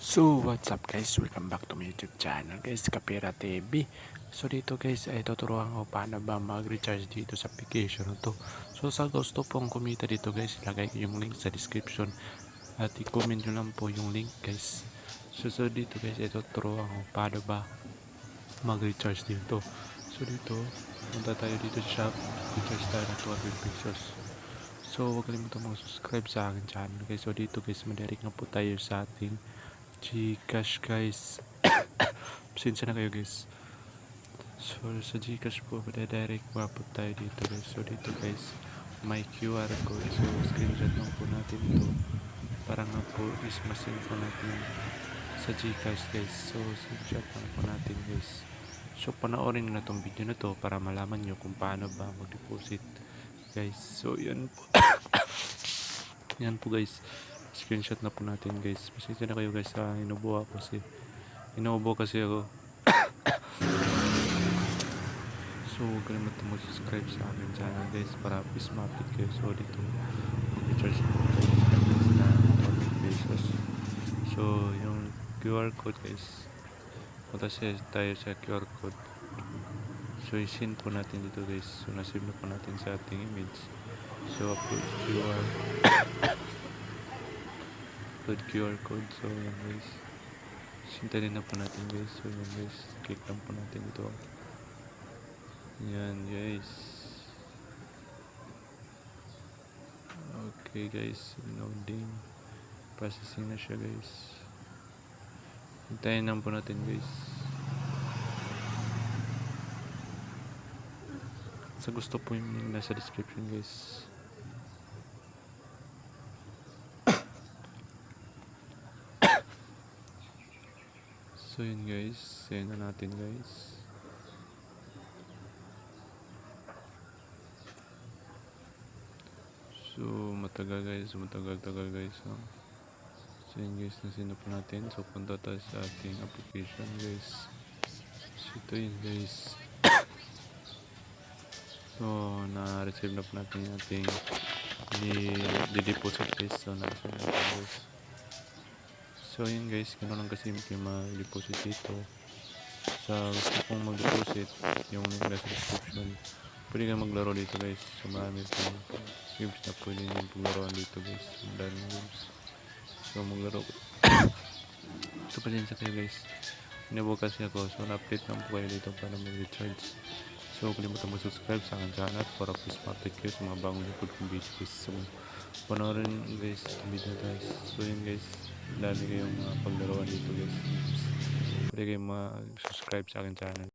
So what's up guys, welcome back to my YouTube channel guys, Kapira TV. So dito guys ay tuturuan ko paano ba mag-recharge dito sa application na to. So sa gusto pong kumita dito guys, ilagay ko yung link sa description at i-comment nyo lang po yung link guys. So dito guys ay tuturuan ko paano ba mag-recharge dito. So dito punta tayo dito sa shop, recharge tayo ng 200 pesos. So huwag kalimutan mag-subscribe sa akin channel guys. So dito guys, madirect na po tayo sa ating Gcash guys. Pasensya na kayo guys. So sa Gcash po, direct mapot tayo dito guys. So dito guys, may QR code. So screenshot lang po natin ito para nga po is masend po natin sa Gcash guys. So screenshot lang po natin guys. So panoorin nyo na tong video na to para malaman nyo kung paano ba mag-deposit guys. So yan po. Yan po guys, screenshot na po natin guys. Pasensya na kayo guys sa inubo kasi ako. So huwag kalimutan mag-subscribe sa akin channel guys para please ma-update kayo. So dito mag-recharge po tayo guys na 200 pesos. So yung QR code guys, punta tayo sa QR code. So i-send po natin dito guys. So nasave na po natin sa ating image. So upload QR code. So yan guys, sintanin na po natin guys. So yan guys, click lang po natin ito. Yan guys. Okay guys, loading, processing na siya guys. Hintayin lang po natin guys. Sa gusto po yung link nasa description guys. So yun guys, send na natin guys. So matagal guys. So yun guys, nasend na po natin. So punta tayo sa ating application guys. So ito yun guys. So na-receive na po natin yung ating di-deposit guys. So na-receive na po guys. So yun guys, ganoon lang kasi yung mag-deposit dito. Sa gusto kong mag-deposit, yung link nasa description, pwede kang maglaro dito guys. So marami pong games na pwede nyo paglaruan dito guys. Madaming games. So maglaro ko. So pasensya kayo guys, inabo kasi ako. So na-update lang po kayo dito para mag-recharge. So kalimutan mag-subscribe sa akin channel para please ma-update kayo sa mga bagong upload kong video guys. So panoorin guys itong video guys. So yun guys, dami kayong paglaruan dito guys. Pwede kayong mag-subscribe sa akin channel.